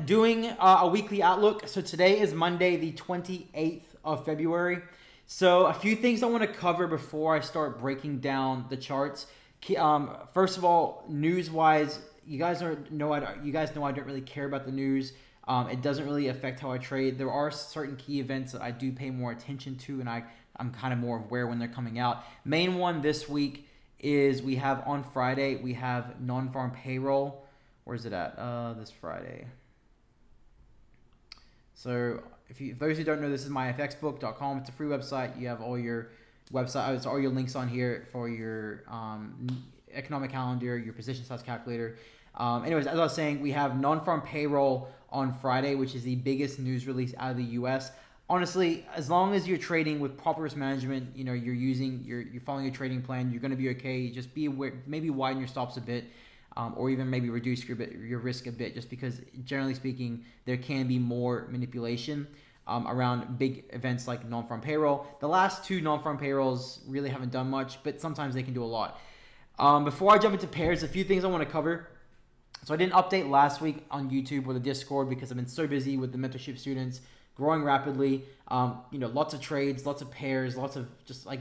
doing a weekly outlook. So today is Monday, the 28th of February. So a few things I want to cover before I start breaking down the charts. First of all, news-wise, you guys know I don't really care about the news. It doesn't really affect how I trade. There are certain key events that I do pay more attention to, and I'm kind of more aware when they're coming out. Main one this week is we have on Friday, we have non-farm payroll. Where's it at? This Friday. So if those who don't know, this is myfxbook.com. It's a free website. You have all your all your links on here for your economic calendar, your position size calculator. Anyways, as I was saying, we have non-farm payroll on Friday, which is the biggest news release out of the U.S. Honestly, as long as you're trading with proper risk management, you're following your trading plan, you're going to be okay. Just be aware, maybe widen your stops a bit. Or even maybe reduce your risk a bit, just because generally speaking, there can be more manipulation around big events like non-farm payroll. The last two non-farm payrolls really haven't done much, but sometimes they can do a lot. Before I jump into pairs, a few things I want to cover. So I didn't update last week on YouTube or the Discord because I've been so busy with the mentorship students growing rapidly. Lots of trades, lots of pairs, lots of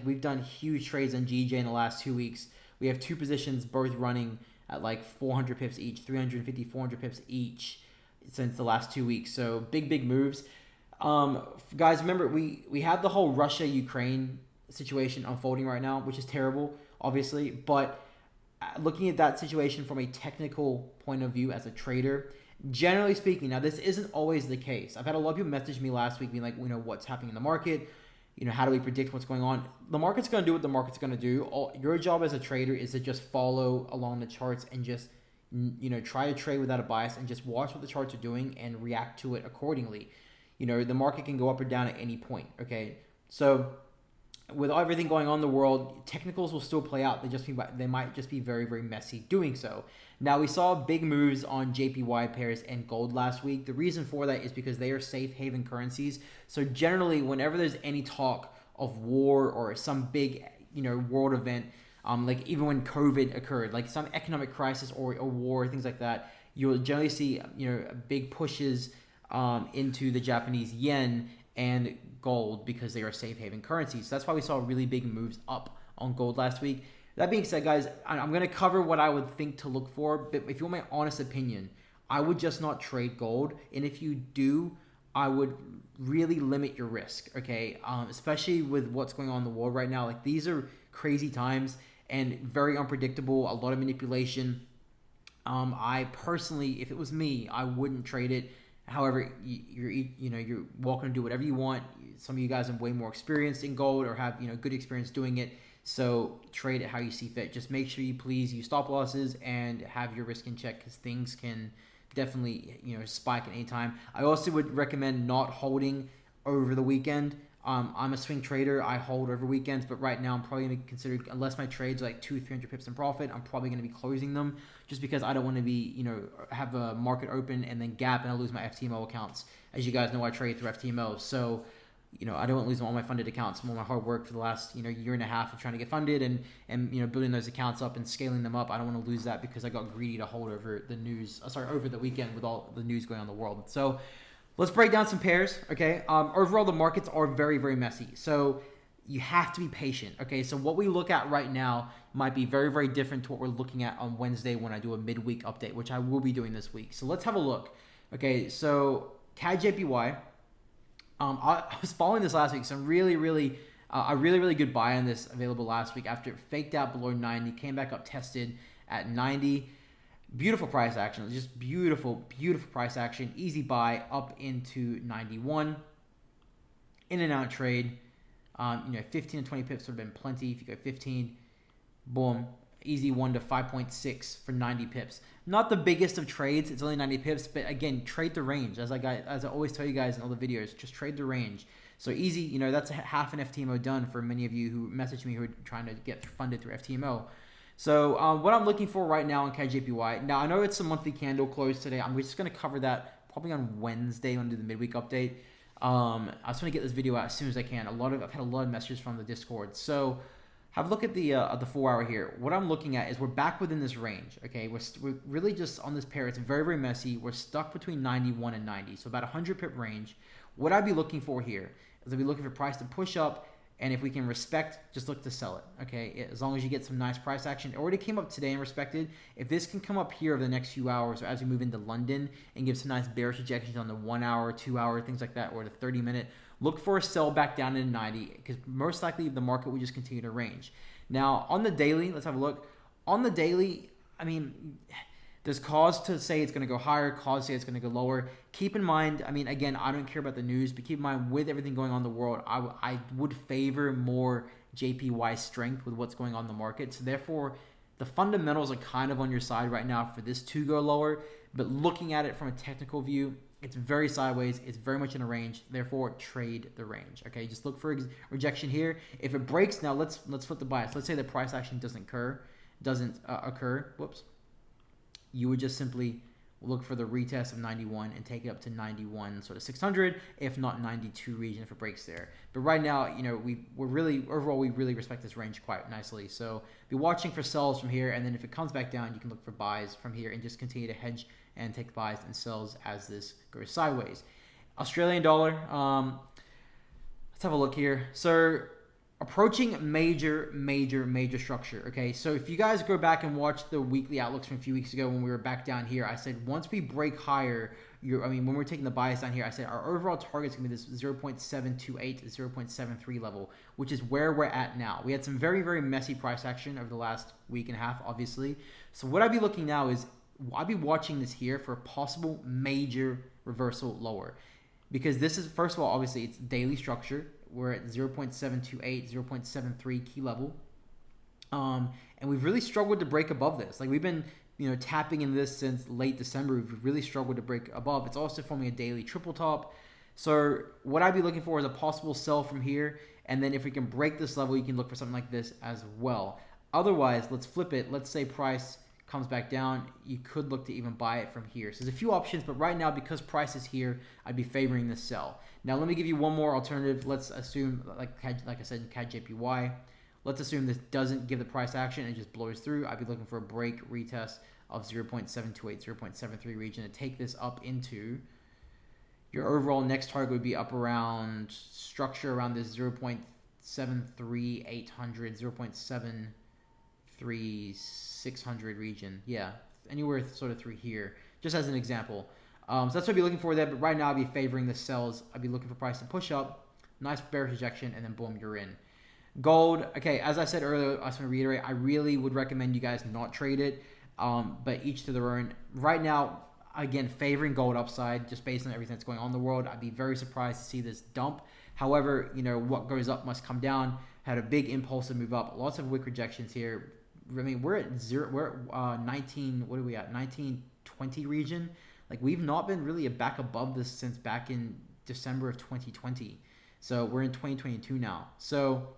we've done huge trades on GJ in the last 2 weeks. We have two positions both running at like 400 pips each, 350, 400 pips each since the last 2 weeks. So big moves. Guys, remember, we have the whole Russia-Ukraine situation unfolding right now, which is terrible, obviously. But looking at that situation from a technical point of view as a trader, generally speaking, now this isn't always the case. I've had a lot of people message me last week being like, what's happening in the market? How do we predict what's going on? The market's going to do what the market's going to do. Your job as a trader is to just follow along the charts and just, try to trade without a bias and just watch what the charts are doing and react to it accordingly. The market can go up or down at any point, okay? So with everything going on in the world, technicals will still play out. They might just be very, very messy doing so. Now, we saw big moves on JPY pairs and gold last week. The reason for that is because they are safe haven currencies. So generally, whenever there's any talk of war or some big, world event, like even when COVID occurred, like some economic crisis or a war, things like that, you'll generally see, big pushes into the Japanese yen and gold because they are safe haven currencies. So that's why we saw really big moves up on gold last week. That being said, guys, I'm going to cover what I would think to look for, but if you want my honest opinion, I would just not trade gold. And if you do, I would really limit your risk, okay? Especially with what's going on in the world right now. Like, these are crazy times and very unpredictable, a lot of manipulation. I personally, if it was me, I wouldn't trade it. However, you're welcome to do whatever you want. Some of you guys have way more experience in gold or have good experience doing it. So trade it how you see fit. Just make sure you please use stop losses and have your risk in check because things can definitely spike at any time. I also would recommend not holding over the weekend. I'm a swing trader. I hold over weekends, but right now I'm probably going to consider, unless my trades are like 200-300 pips in profit, I'm probably going to be closing them just because I don't want to be, have a market open and then gap and I lose my FTMO accounts. As you guys know, I trade through FTMO. So, I don't want to lose all my funded accounts. All my hard work for the last, year and a half of trying to get funded and building those accounts up and scaling them up. I don't want to lose that because I got greedy to hold over over the weekend with all the news going on in the world. So let's break down some pairs, okay? Overall, the markets are very, very messy. So you have to be patient, okay? So what we look at right now might be very, very different to what we're looking at on Wednesday when I do a midweek update, which I will be doing this week. So let's have a look. Okay, so CAD JPY. I was following this last week. Some really good buy on this available last week after it faked out below 90, came back up, tested at 90. Beautiful price action, just beautiful price action. Easy buy up into 91. In and out trade. 15 and 20 pips would have been plenty. If you go 15, boom, easy 1 to 5.6 for 90 pips. Not the biggest of trades. It's only 90 pips, but again, trade the range. As I always tell you guys in all the videos, just trade the range. So easy, that's half an FTMO done for many of you who message me who are trying to get funded through FTMO. So what I'm looking for right now in KJPY, now I know it's a monthly candle close today. I'm just going to cover that probably on Wednesday when I do the midweek update. I just want to get this video out as soon as I can. I've had a lot of messages from the Discord. So Have a look at the 4 hour here. What I'm looking at is we're back within this range. Okay, we're really just on this pair. It's very, very messy. We're stuck between 91 and 90, so about 100 pip range. What I'd be looking for here is I'd be looking for price to push up, and if we can respect, just look to sell it. Okay, as long as you get some nice price action. It already came up today and respected. If this can come up here over the next few hours, or as we move into London, and give some nice bearish ejections on the 1 hour, 2 hour, things like that, or the 30-minute. Look for a sell back down into 90, because most likely the market will just continue to range. Now, on the daily, let's have a look. On the daily, I mean, there's cause to say it's going to go higher, cause to say it's going to go lower. Keep in mind, I mean, again, I don't care about the news, but keep in mind, with everything going on in the world, I would favor more JPY strength with what's going on in the market. So therefore, the fundamentals are kind of on your side right now for this to go lower, but looking at it from a technical view, it's very sideways. It's very much in a range. Therefore, trade the range. Okay, just look for rejection here. If it breaks, now let's flip the bias. Let's say the price action doesn't occur. Whoops. You would just simply look for the retest of 91 and take it up to 91, sort of 600, if not 92 region if it breaks there. But right now, you know, we're really overall we really respect this range quite nicely. So be watching for sells from here, and then if it comes back down, you can look for buys from here and just continue to hedge and take buys and sells as this goes sideways. Australian dollar, let's have a look here. So approaching major structure. Okay, so if you guys go back and watch the weekly outlooks from a few weeks ago when we were back down here, I said once we break higher, when we're taking the bias down here, I said our overall target is going to be this 0.728 to 0.73 level, which is where we're at now. We had some very messy price action over the last week and a half, obviously. So what I'd be looking now is I'd be watching this here for a possible major reversal lower, because this is, first of all, obviously it's daily structure. We're at 0.728, 0.73 key level. And we've really struggled to break above this. Like we've been, you know, tapping in this since late December. We've really struggled to break above. It's also forming a daily triple top. So what I'd be looking for is a possible sell from here. And then if we can break this level, you can look for something like this as well. Otherwise, let's flip it. Let's say price comes back down, you could look to even buy it from here. So there's a few options, but right now, because price is here, I'd be favoring this sell. Now, let me give you one more alternative. Let's assume, like I said, in CAD JPY, let's assume this doesn't give the price action and just blows through. I'd be looking for a break retest of 0.728, 0.73 region to take this up into your overall next target would be up around structure around this 0.73, 800, 0.73, 600 region. Yeah, anywhere sort of through here, just as an example. So that's what I'd be looking for there. But right now, I'd be favoring the sells. I'd be looking for price to push up, nice bearish rejection, and then boom, you're in. Gold, okay, as I said earlier, I just want to reiterate, I really would recommend you guys not trade it, but each to their own. Right now, again, favoring gold upside, just based on everything that's going on in the world. I'd be very surprised to see this dump. However, you know, what goes up must come down. Had a big impulsive move up. Lots of wick rejections here. I mean, we're at 19, what are we at? 1920 region. Like, we've not been really back above this since back in December of 2020. So we're in 2022 now. So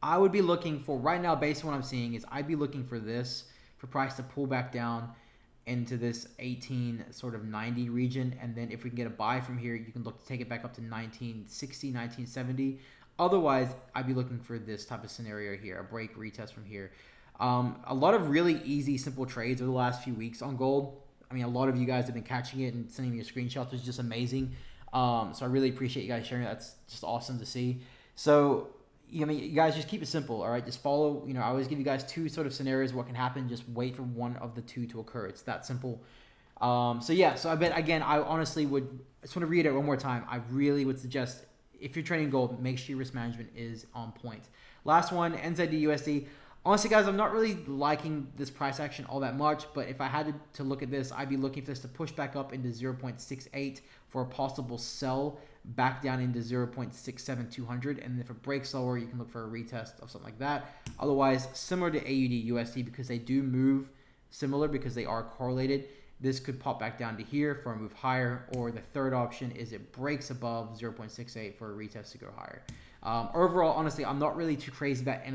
I would be looking for, right now, based on what I'm seeing, is I'd be looking for this, for price to pull back down into this 18 sort of 90 region. And then if we can get a buy from here, you can look to take it back up to 1960, 1970. Otherwise, I'd be looking for this type of scenario here, a break retest from here. A lot of really easy, simple trades over the last few weeks on gold. I mean, a lot of you guys have been catching it and sending me your screenshots, which is just amazing. So I really appreciate you guys sharing. That's just awesome to see. So, I mean, you guys just keep it simple, all right? Just follow, you know, I always give you guys two sort of scenarios, what can happen. Just wait for one of the two to occur. It's that simple. So yeah, so I bet, again, I honestly would, I just want to reiterate one more time. I really would suggest, if you're trading gold, make sure your risk management is on point. Last one, NZD USD. Honestly, guys, I'm not really liking this price action all that much, but if I had to look at this, I'd be looking for this to push back up into 0.68 for a possible sell back down into 0.67200, and if it breaks lower, you can look for a retest of something like that. Otherwise, similar to AUD USD, because they do move similar, because they are correlated, this could pop back down to here for a move higher, or the third option is it breaks above 0.68 for a retest to go higher. Overall, honestly, I'm not really too crazy about any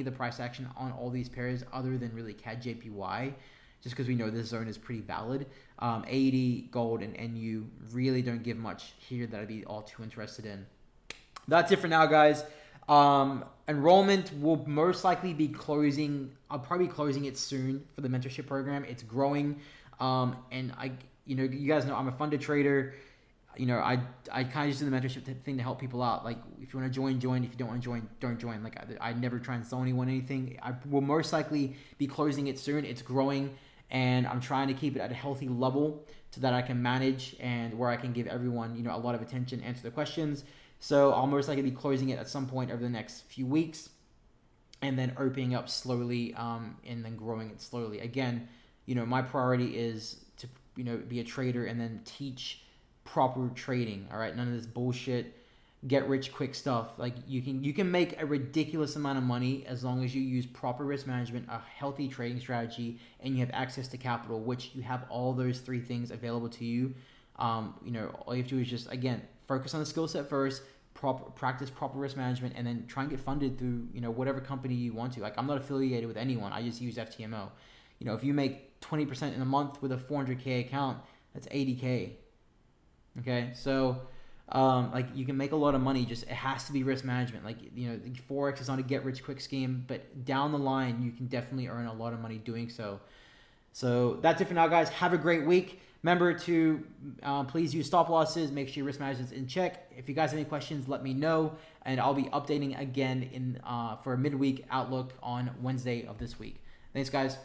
of the price action on all these pairs other than really CAD JPY, just because we know this zone is pretty valid. AED, gold, and NU really don't give much here that I'd be all too interested in. That's it for now, guys. Enrollment will most likely be closing. I'll probably be closing it soon for the mentorship program. It's growing, and you guys know I'm a funded trader. I kind of just do the mentorship thing to help people out. Like, if you want to join. If you don't want to join, don't join. Like, I never try and sell anyone anything. I will most likely be closing it soon. It's growing, and I'm trying to keep it at a healthy level so that I can manage and where I can give everyone, a lot of attention, answer the questions. So I'll most likely be closing it at some point over the next few weeks, and then opening up slowly, and then growing it slowly. Again, my priority is to be a trader and then teach proper trading. All right, none of this bullshit get rich quick stuff. Like, you can make a ridiculous amount of money as long as you use proper risk management, a healthy trading strategy, and you have access to capital, which you have all those three things available to you. All you have to do is just, again, focus on the skill set first, practice proper risk management, and then try and get funded through whatever company you want to. Like, I'm not affiliated with anyone. I just use FTMO. If you make 20% in a month with a 400K account, that's 80K. Okay, so you can make a lot of money. Just, it has to be risk management. Like, Forex is not a get rich quick scheme, but down the line you can definitely earn a lot of money doing so. So that's it for now, guys. Have a great week. Remember to please use stop losses. Make sure your risk management is in check. If you guys have any questions, let me know, and I'll be updating again for a midweek outlook on Wednesday of this week. Thanks, guys.